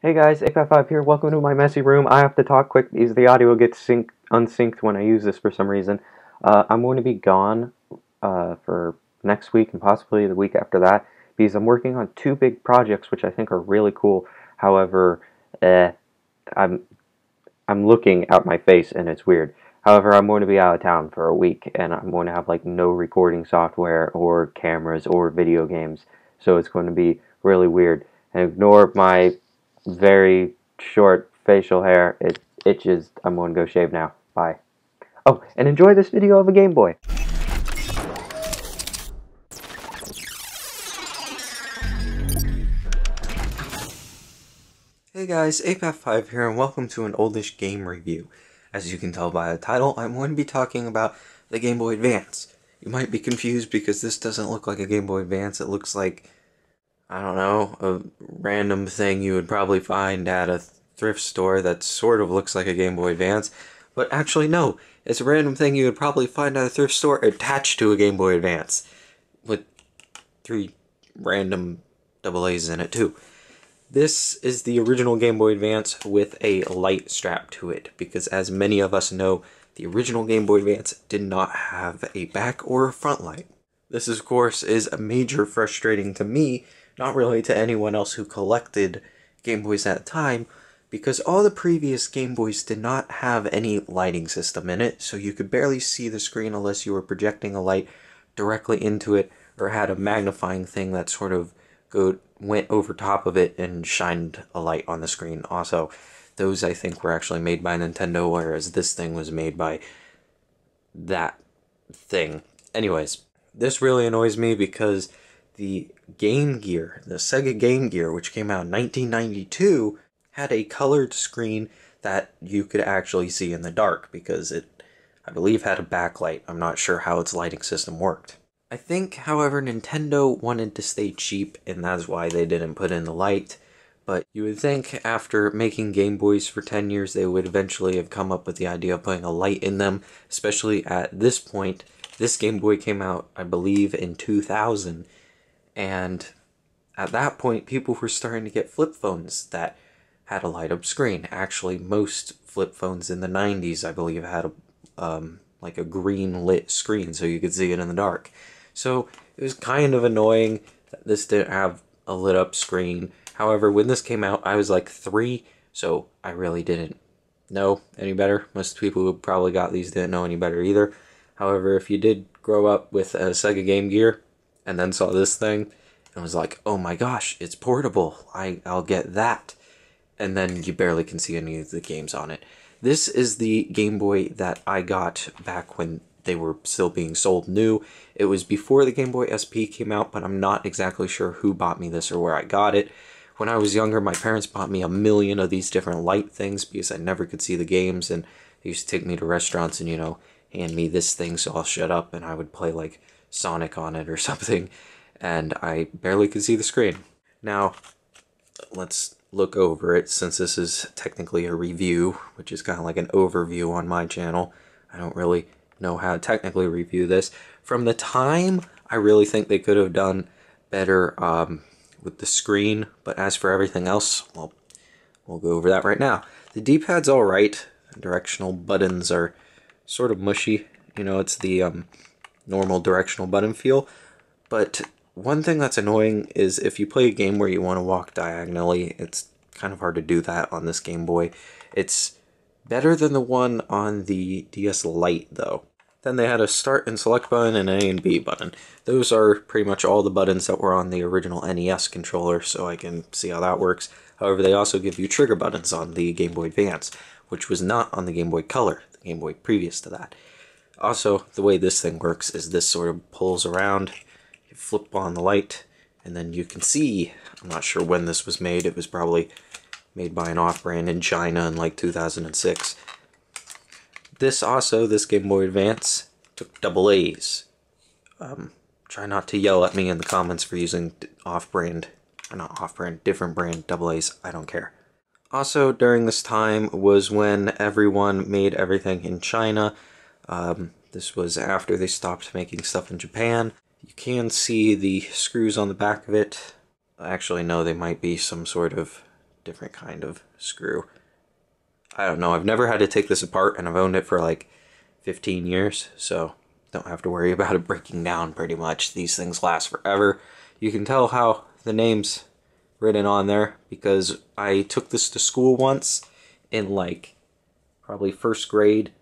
Hey guys, Apav here. Welcome to my messy room. I have to talk quick because the audio gets unsynced when I use this for some reason. I'm going to be gone for next week and possibly the week after that because I'm working on two big projects which I think are really cool. However, I'm looking at my face and it's weird. However, I'm going to be out of town for a week and I'm going to have like no recording software or cameras or video games, so it's going to be really weird. And ignore my very short facial hair. It itches. I'm going to go shave now. Bye. Oh, and enjoy this video of a Game Boy. Hey guys, Apav here and welcome to an Oldish game review. As you can tell by the title, I'm going to be talking about the Game Boy Advance. You might be confused because this doesn't look like a Game Boy Advance. It looks like, I don't know, a random thing you would probably find at a thrift store that sort of looks like a Game Boy Advance. But actually no, it's a random thing you would probably find at a thrift store attached to a Game Boy Advance. With 3 random AA's in it too. This is the original Game Boy Advance with a light strapped to it, because as many of us know, the original Game Boy Advance did not have a back or a front light. This, of course, is a major frustrating to me, not really to anyone else who collected Game Boys at the time, because all the previous Game Boys did not have any lighting system in it, so you could barely see the screen unless you were projecting a light directly into it, or had a magnifying thing that sort of went over top of it and shined a light on the screen. Also, those I think were actually made by Nintendo, whereas this thing was made by that thing. Anyways, this really annoys me because the Game Gear, the Sega Game Gear, which came out in 1992, had a colored screen that you could actually see in the dark because it, I believe, had a backlight. I'm not sure how its lighting system worked. I think, however, Nintendo wanted to stay cheap, and that's why they didn't put in the light. But you would think after making Game Boys for 10 years, they would eventually have come up with the idea of putting a light in them, especially at this point. This Game Boy came out, I believe, in 2000, and at that point, people were starting to get flip phones that had a light-up screen. Actually, most flip phones in the 90s, I believe, had like a green lit screen so you could see it in the dark. So it was kind of annoying that this didn't have a lit up screen. However, when this came out, I was like 3, so I really didn't know any better. Most people who probably got these didn't know any better either. However, if you did grow up with a Sega Game Gear and then saw this thing and was like, oh my gosh, it's portable, I'll get that. And then you barely can see any of the games on it. This is the Game Boy that I got back when they were still being sold new. It was before the Game Boy SP came out, but I'm not exactly sure who bought me this or where I got it. When I was younger, my parents bought me a million of these different light things because I never could see the games, and they used to take me to restaurants and, you know, hand me this thing so I'll shut up, and I would play like Sonic on it or something, and I barely could see the screen. Now, let's look over it, since this is technically a review, which is kind of like an overview on my channel. I don't really know how to technically review this. From the time, I really think they could have done better with the screen, but as for everything else, well, we'll go over that right now. The D-pad's alright. Directional buttons are sort of mushy. You know, it's the normal directional button feel, but one thing that's annoying is if you play a game where you want to walk diagonally, it's kind of hard to do that on this Game Boy. It's better than the one on the DS Lite, though. Then they had a start and select button and an A and B button. Those are pretty much all the buttons that were on the original NES controller, so I can see how that works. However, they also give you trigger buttons on the Game Boy Advance, which was not on the Game Boy Color, the Game Boy previous to that. Also, the way this thing works is this sort of pulls around, you flip on the light, and then you can see. I'm not sure when this was made. It was probably made by an off-brand in China in like 2006. This Game Boy Advance, took AA's. Try not to yell at me in the comments for using off-brand, or not off-brand, different brand AA's. I don't care. Also, during this time was when everyone made everything in China. This was after they stopped making stuff in Japan. You can see the screws on the back of it. Actually, no, they might be some sort of different kind of screw. I don't know, I've never had to take this apart, and I've owned it for like 15 years, so don't have to worry about it breaking down pretty much. These things last forever. You can tell how the name's written on there because I took this to school once in like probably first grade.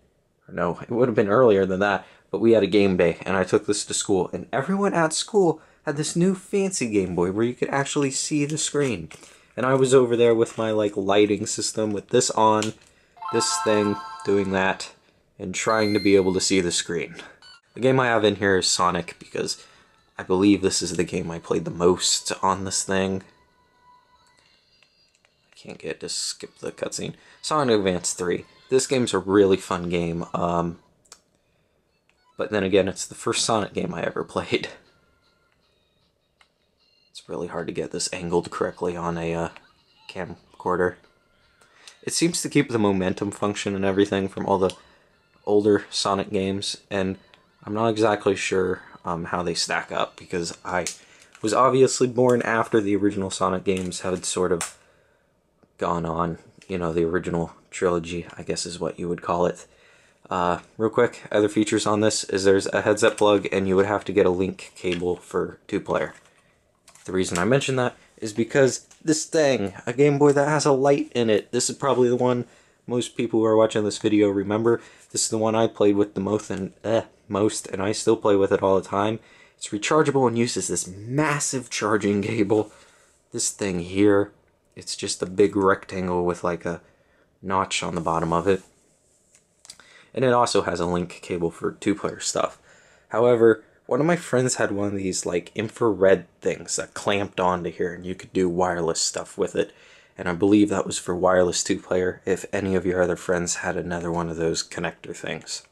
Or no, it would have been earlier than that, but we had a game day and I took this to school, and everyone at school had this new fancy Game Boy where you could actually see the screen. And I was over there with my like lighting system with this on, this thing doing that, and trying to be able to see the screen. The game I have in here is Sonic because I believe this is the game I played the most on this thing. I can't get to skip the cutscene. Sonic Advance 3. This game's a really fun game, but then again, it's the first Sonic game I ever played. It's really hard to get this angled correctly on a camcorder. It seems to keep the momentum function and everything from all the older Sonic games, and I'm not exactly sure how they stack up because I was obviously born after the original Sonic games had sort of gone on. You know, the original trilogy, I guess is what you would call it. Real quick, other features on this is there's a headset plug, and you would have to get a link cable for 2-player. The reason I mention that is because this thing, a Game Boy that has a light in it, this is probably the one most people who are watching this video remember. This is the one I played with the most, and I still play with it all the time. It's rechargeable and uses this massive charging cable. This thing here, it's just a big rectangle with like a notch on the bottom of it. And it also has a link cable for 2-player stuff. However, one of my friends had one of these like infrared things that clamped onto here, and you could do wireless stuff with it. And I believe that was for wireless 2-player, if any of your other friends had another one of those connector things.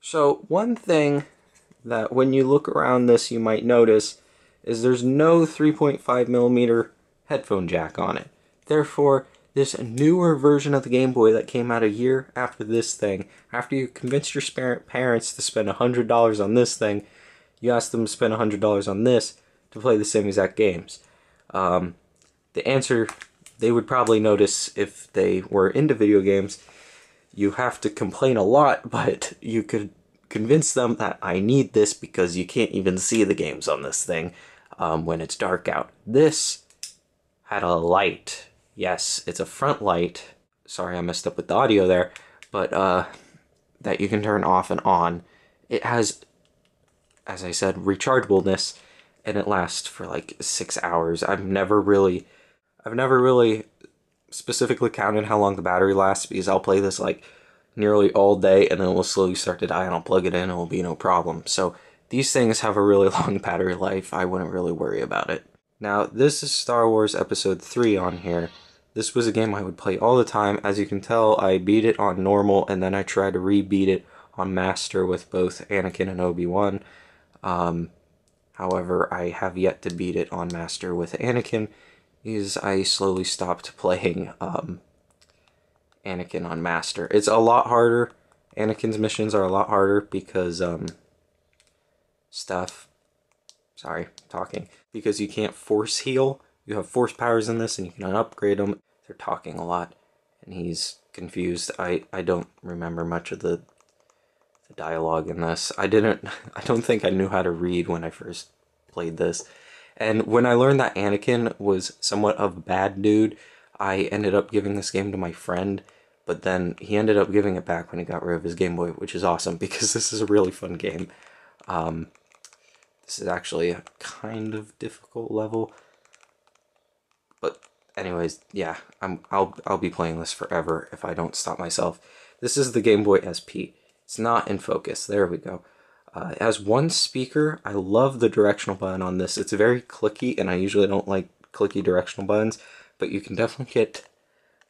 So one thing that when you look around this you might notice is there's no 3.5mm headphone jack on it. Therefore, this newer version of the Game Boy that came out a year after this thing, after you convinced your parents to spend $100 on this thing, you asked them to spend $100 on this to play the same exact games. The answer they would probably notice if they were into video games. You have to complain a lot, but you could convince them that I need this because you can't even see the games on this thing when it's dark out. This had a light. Yes, it's a front light. Sorry I messed up with the audio there, but that you can turn off and on. It has, as I said, rechargeableness, and it lasts for like 6 hours. I've never really specifically counted how long the battery lasts because I'll play this like nearly all day and then it will slowly start to die and I'll plug it in and it will be no problem. So these things have a really long battery life. I wouldn't really worry about it. Now this is Star Wars Episode 3 on here. This was a game I would play all the time. As you can tell, I beat it on normal and then I tried to re-beat it on Master with both Anakin and Obi-Wan. However, I have yet to beat it on Master with Anakin because I slowly stopped playing Anakin on Master. It's a lot harder. Anakin's missions are a lot harder because because you can't force heal. You have force powers in this and you can upgrade them. They're talking a lot and he's confused. I don't remember much of the dialogue in this. I don't think I knew how to read when I first played this. And when I learned that Anakin was somewhat of a bad dude, I ended up giving this game to my friend, but then he ended up giving it back when he got rid of his Game Boy, which is awesome because this is a really fun game. This is actually a kind of difficult level, but anyways, yeah, I'll be playing this forever if I don't stop myself. This is the Game Boy SP. It's not in focus. There we go. It has one speaker. I love the directional button on this. It's very clicky, and I usually don't like clicky directional buttons, but you can definitely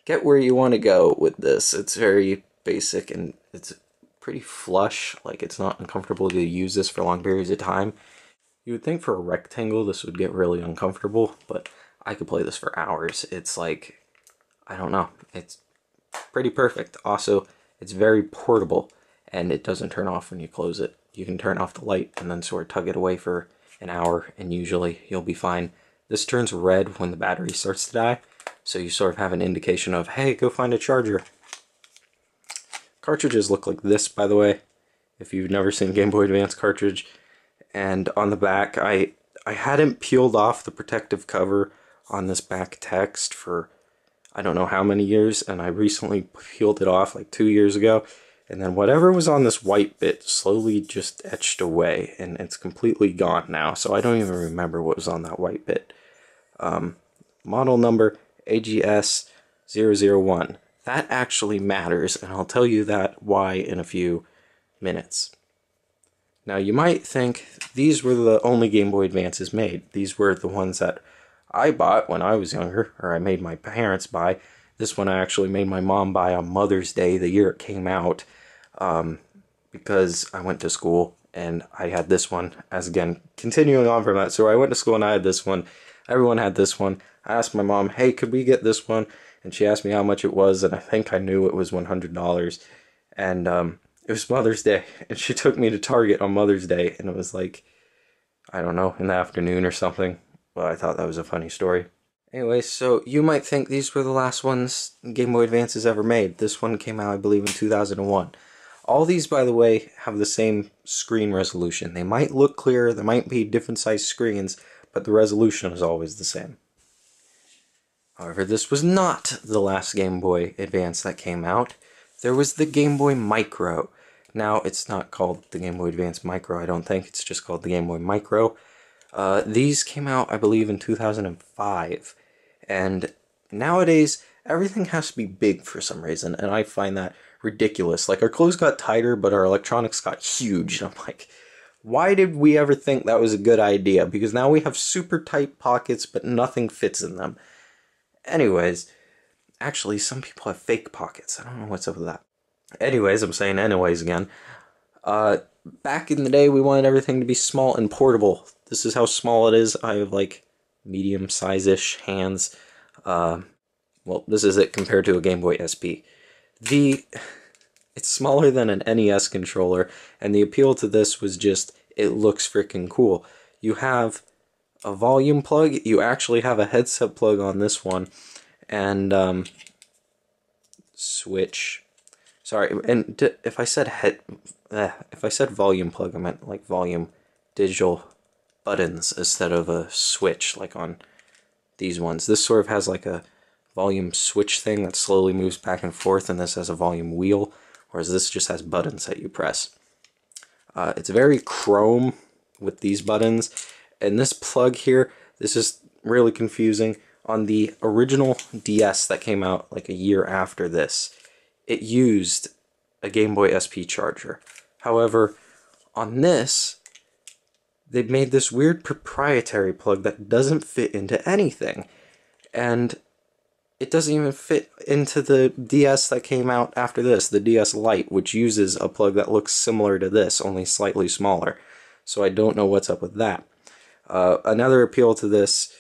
get where you want to go with this. It's very basic, and it's pretty flush. Like, it's not uncomfortable to use this for long periods of time. You would think for a rectangle this would get really uncomfortable, but I could play this for hours. It's like, I don't know. It's pretty perfect. Also, it's very portable, and it doesn't turn off when you close it. You can turn off the light and then sort of tug it away for an hour, and usually you'll be fine. This turns red when the battery starts to die, so you sort of have an indication of, hey, go find a charger. Cartridges look like this, by the way, if you've never seen Game Boy Advance cartridge. And on the back, I hadn't peeled off the protective cover on this back text for I don't know how many years, and I recently peeled it off like 2 years ago, and then whatever was on this white bit slowly just etched away, and it's completely gone now, so I don't even remember what was on that white bit. Model number AGS001. That actually matters, and I'll tell you that why in a few minutes. Now you might think these were the only Game Boy Advances made. These were the ones that I bought when I was younger, or I made my parents buy. This one I actually made my mom buy on Mother's Day, the year it came out, because I went to school and I had this one. As again, continuing on from that, so I went to school and I had this one. Everyone had this one. I asked my mom, hey, could we get this one? And she asked me how much it was, and I think I knew it was $100. And it was Mother's Day, and she took me to Target on Mother's Day, and it was like, I don't know, in the afternoon or something. Well, I thought that was a funny story. Anyway, so you might think these were the last ones Game Boy Advances ever made. This one came out, I believe, in 2001. All these, by the way, have the same screen resolution. They might look clearer, there might be different size screens, but the resolution is always the same. However, this was not the last Game Boy Advance that came out. There was the Game Boy Micro. Now, it's not called the Game Boy Advance Micro, I don't think. It's just called the Game Boy Micro. These came out, I believe, in 2005, and nowadays, everything has to be big for some reason, and I find that ridiculous. Like, our clothes got tighter, but our electronics got huge, and I'm like, why did we ever think that was a good idea? Because now we have super tight pockets, but nothing fits in them. Anyways, actually, some people have fake pockets. I don't know what's up with that. Anyways, I'm saying anyways again. Back in the day, we wanted everything to be small and portable. This is how small it is. I have like medium size-ish hands. Well, this is it compared to a Game Boy SP. It's smaller than an NES controller, and the appeal to this was just, it looks freaking cool. You have a volume plug, you actually have a headset plug on this one, and switch. Sorry, and if I said volume plug, I meant like volume digital buttons instead of a switch like on these ones. This sort of has like a volume switch thing that slowly moves back and forth, and this has a volume wheel, whereas this just has buttons that you press. It's very chrome with these buttons, and this plug here, this is really confusing. On the original DS that came out like a year after this, it used a Game Boy SP charger. However, on this, they've made this weird proprietary plug that doesn't fit into anything. And it doesn't even fit into the DS that came out after this, the DS Lite, which uses a plug that looks similar to this, only slightly smaller. So I don't know what's up with that. Another appeal to this,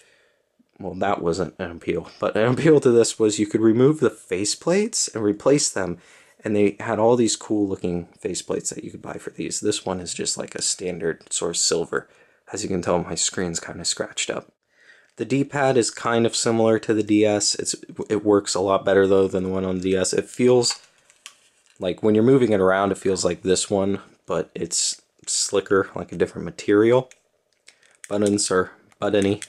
well, that wasn't an appeal, but an appeal to this was you could remove the faceplates and replace them, and they had all these cool looking faceplates that you could buy for these. This one is just like a standard sort of silver. As you can tell, my screen's kind of scratched up. The D-pad is kind of similar to the DS. It works a lot better though than the one on the DS. It feels like when you're moving it around, it feels like this one, but it's slicker, like a different material. Buttons are buttony.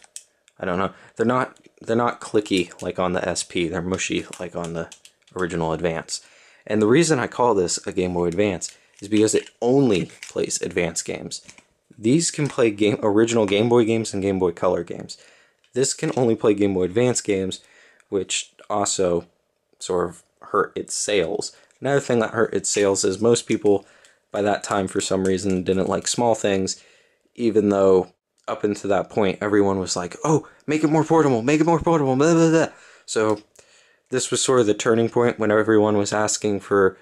I don't know. They're not clicky like on the SP. They're mushy like on the original Advance. And the reason I call this a Game Boy Advance is because it only plays Advance games. These can play original Game Boy games and Game Boy Color games. This can only play Game Boy Advance games, which also sort of hurt its sales. Another thing that hurt its sales is most people by that time for some reason didn't like small things, even though up until that point everyone was like, oh, make it more portable, make it more portable, blah, blah, blah. So this was sort of the turning point when everyone was asking for,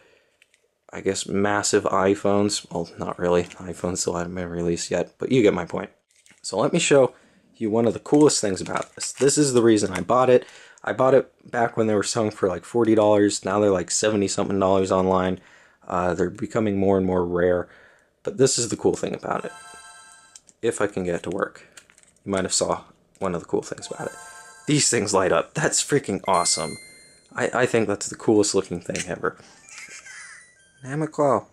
I guess, massive iPhones. Well, not really. iPhones still hadn't been released yet, but you get my point. So let me show you one of the coolest things about this. This is the reason I bought it. I bought it back when they were selling for like $40. Now they're like $70-something online. They're becoming more and more rare. But this is the cool thing about it. If I can get it to work. You might have saw one of the cool things about it. These things light up. That's freaking awesome. I think that's the coolest looking thing ever. Namaclaw.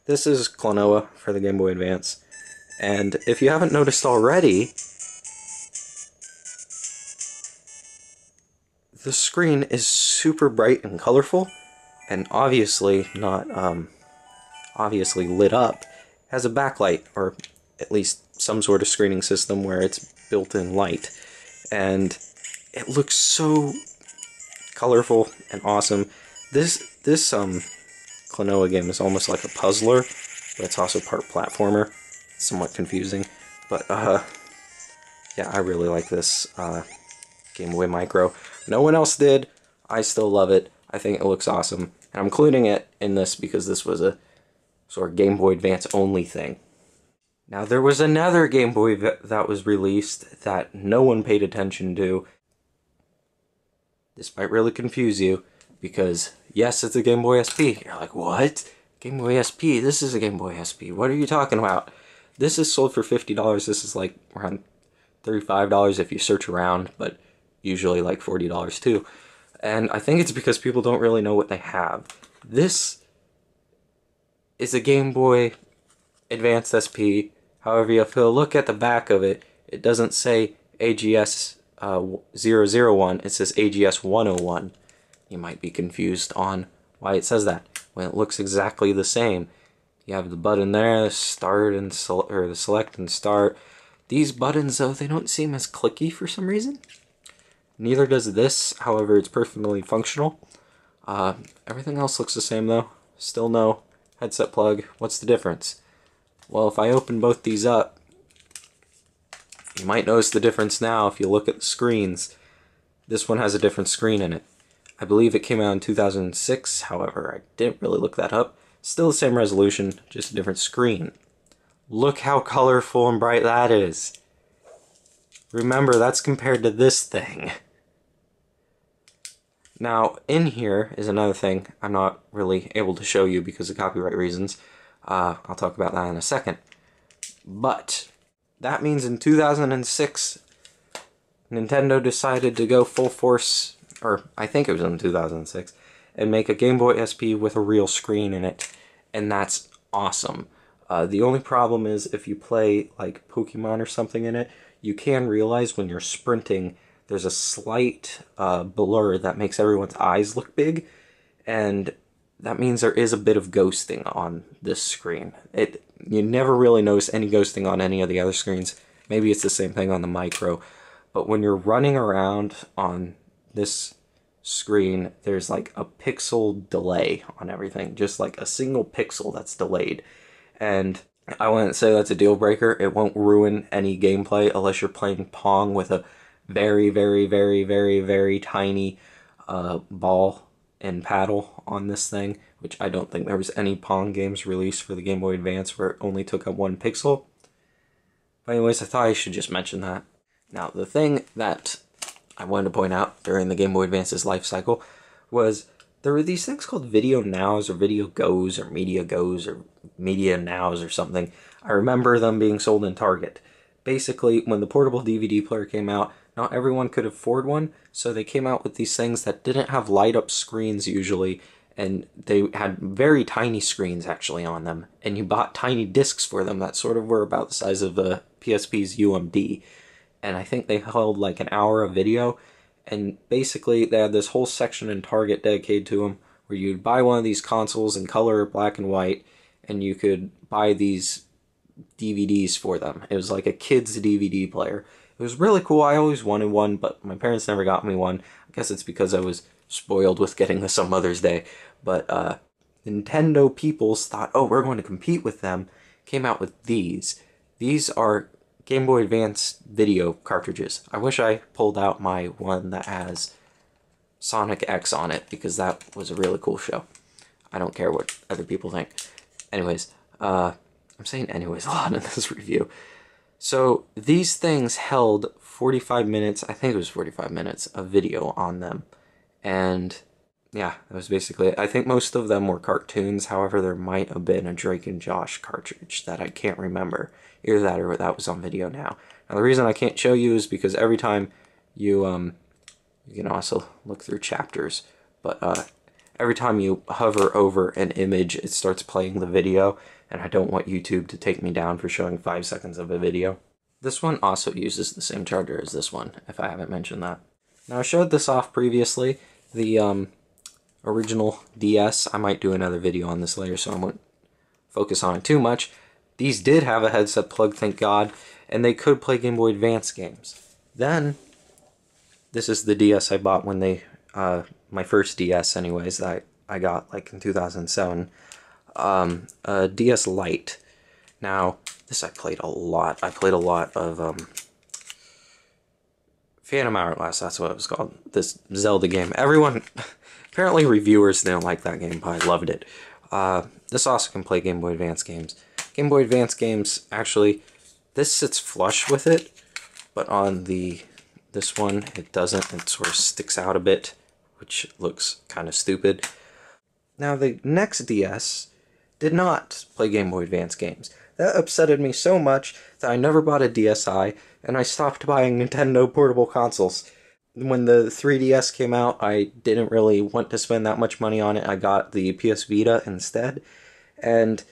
This is Klonoa for the Game Boy Advance. And if you haven't noticed already, the screen is super bright and colorful, and obviously not obviously lit up. It has a backlight, or at least some sort of screening system where it's built-in light. And it looks so colorful and awesome. This Klonoa game is almost like a puzzler, but it's also part platformer. It's somewhat confusing, but yeah, I really like this Game Boy Micro. No one else did. I still love it. I think it looks awesome, and I'm including it in this because this was a sort of Game Boy Advance only thing. Now, there was another Game Boy that was released that no one paid attention to. This might really confuse you, because yes, it's a Game Boy SP. You're like, what? Game Boy SP? This is a Game Boy SP. What are you talking about? This is sold for $50. This is like around $35 if you search around, but usually like $40 too. And I think it's because people don't really know what they have. This is a Game Boy Advance SP. However, if you look at the back of it, it doesn't say AGS 001, it says AGS 101. You might be confused on why it says that when it looks exactly the same. You have the button there, start and or the select and start. These buttons, though, they don't seem as clicky for some reason. Neither does this, however, it's perfectly functional. Everything else looks the same, though. Still no headset plug. What's the difference? Well, if I open both these up, you might notice the difference now if you look at the screens. This one has a different screen in it. I believe it came out in 2006, however, I didn't really look that up. Still the same resolution, just a different screen. Look how colorful and bright that is. Remember, that's compared to this thing. Now, in here is another thing I'm not really able to show you because of copyright reasons. I'll talk about that in a second. But that means in 2006, Nintendo decided to go full force, or I think it was in 2006, and make a Game Boy SP with a real screen in it, and that's awesome. The only problem is if you play like Pokemon or something in it, you can realize when you're sprinting there's a slight blur that makes everyone's eyes look big, and that means there is a bit of ghosting on this screen. You never really notice any ghosting on any of the other screens. Maybe it's the same thing on the Micro, but when you're running around on this screen, there's like a pixel delay on everything, just like a single pixel that's delayed. And I wouldn't say that's a deal breaker. It won't ruin any gameplay unless you're playing Pong with a very, very, very, very, very tiny ball and paddle on this thing, which I don't think there was any Pong games released for the Game Boy Advance where it only took up 1 pixel. But anyways, I thought I should just mention that. Now, the thing that I wanted to point out during the Game Boy Advance's life cycle was there were these things called Video Nows or Video Goes or Media Goes or Media Nows or something. I remember them being sold in Target. Basically, when the portable DVD player came out, not everyone could afford one, so they came out with these things that didn't have light-up screens usually, and they had very tiny screens actually on them, and you bought tiny discs for them that sort of were about the size of the PSP's UMD, and I think they held like an hour of video, and basically they had this whole section in Target dedicated to them, where you'd buy one of these consoles in color, black and white, and you could buy these DVDs for them. It was like a kid's DVD player. It was really cool. I always wanted one, but my parents never got me one. I guess it's because I was spoiled with getting this on Mother's Day. But Nintendo peoples thought, oh, we're going to compete with them, came out with these. These are Game Boy Advance video cartridges. I wish I pulled out my one that has Sonic X on it, because that was a really cool show. I don't care what other people think. Anyways, I'm saying anyways a lot in this review. So these things held 45 minutes, I think it was 45 minutes, of video on them. And yeah, that was basically it. I think most of them were cartoons, however there might have been a Drake and Josh cartridge that I can't remember. Either that or that was on Video Now. Now the reason I can't show you is because every time you can also look through chapters, but every time you hover over an image, it starts playing the video, and I don't want YouTube to take me down for showing 5 seconds of a video. This one also uses the same charger as this one, if I haven't mentioned that. Now, I showed this off previously, the original DS. I might do another video on this later, so I won't focus on it too much. These did have a headset plug, thank God, and they could play Game Boy Advance games. Then, this is the DS I bought when they, my first DS anyways, that I got like in 2007, a DS Lite. Now, this I played a lot. I played a lot of, Phantom Hourglass, that's what it was called. This Zelda game. Everyone, apparently reviewers didn't like that game, but I loved it. This also can play Game Boy Advance games. Game Boy Advance games, actually, this sits flush with it, but on this one, it doesn't. It sort of sticks out a bit, which looks kind of stupid. Now, the next DS did not play Game Boy Advance games. That upsetted me so much that I never bought a DSi, and I stopped buying Nintendo portable consoles. When the 3DS came out, I didn't really want to spend that much money on it. I got the PS Vita instead, and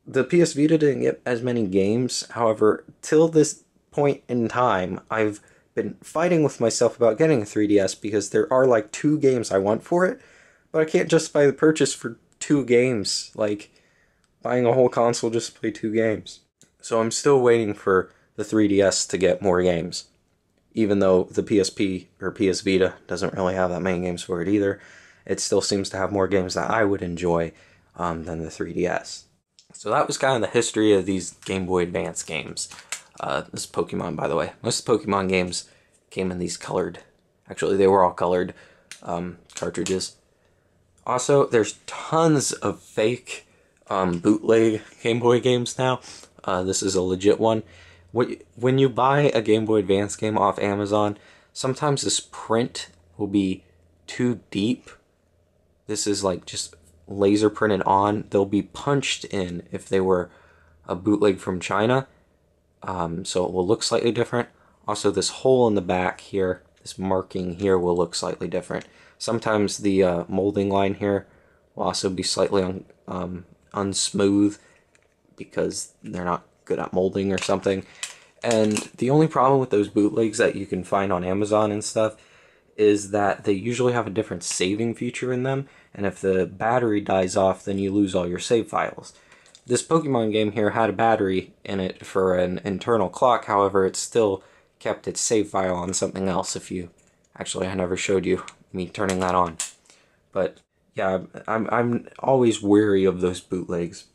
the PS Vita didn't get as many games. However, till this point in time, I've been fighting with myself about getting a 3DS because there are like 2 games I want for it, but I can't justify the purchase for 2 games. Like, buying a whole console just to play 2 games. So I'm still waiting for the 3DS to get more games, even though the PSP or PS Vita doesn't really have that many games for it either. It still seems to have more games that I would enjoy than the 3DS. So that was kind of the history of these Game Boy Advance games. This is Pokemon, by the way. Most Pokemon games came in these colored, actually they were all colored cartridges. Also, there's tons of fake bootleg Game Boy games now. This is a legit one. When you buy a Game Boy Advance game off Amazon, sometimes this print will be too deep. This is like just laser printed on. They'll be punched in if they were a bootleg from China. So it will look slightly different. Also, this hole in the back here, this marking here will look slightly different. Sometimes the molding line here will also be slightly unsmooth because they're not good at molding or something. And the only problem with those bootlegs that you can find on Amazon and stuff is that they usually have a different saving feature in them, and if the battery dies off, then you lose all your save files. This Pokemon game here had a battery in it for an internal clock, however, it still kept its save file on something else. If you... Actually, I never showed you me turning that on. But yeah, I'm always wary of those bootlegs.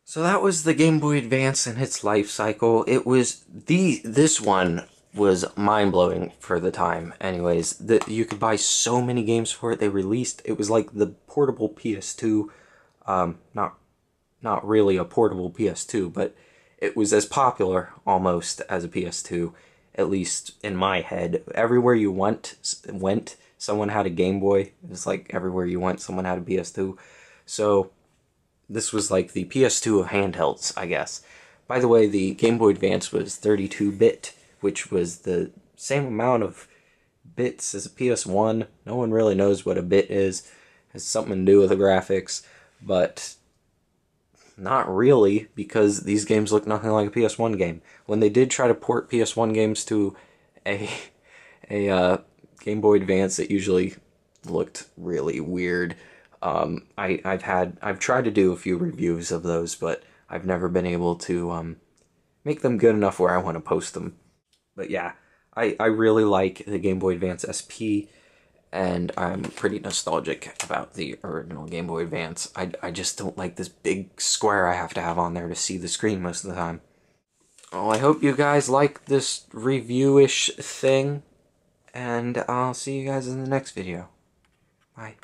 So that was the Game Boy Advance and its life cycle. It was this one was mind-blowing for the time. Anyways, you could buy so many games for it. They released, it was like the portable PS2, not really a portable PS2, but it was as popular almost as a PS2, at least in my head. Everywhere you went, someone had a Game Boy. It was like everywhere you went, someone had a PS2. So this was like the PS2 of handhelds, I guess. By the way, the Game Boy Advance was 32-bit, which was the same amount of bits as a PS1. No one really knows what a bit is. It has something to do with the graphics, but not really, because these games look nothing like a PS1 game. When they did try to port PS1 games to a Game Boy Advance, it usually looked really weird. I've tried to do a few reviews of those, but I've never been able to make them good enough where I want to post them. But yeah, I really like the Game Boy Advance SP, and I'm pretty nostalgic about the original Game Boy Advance. I just don't like this big square I have to have on there to see the screen most of the time. Well, I hope you guys like this review-ish thing, and I'll see you guys in the next video. Bye.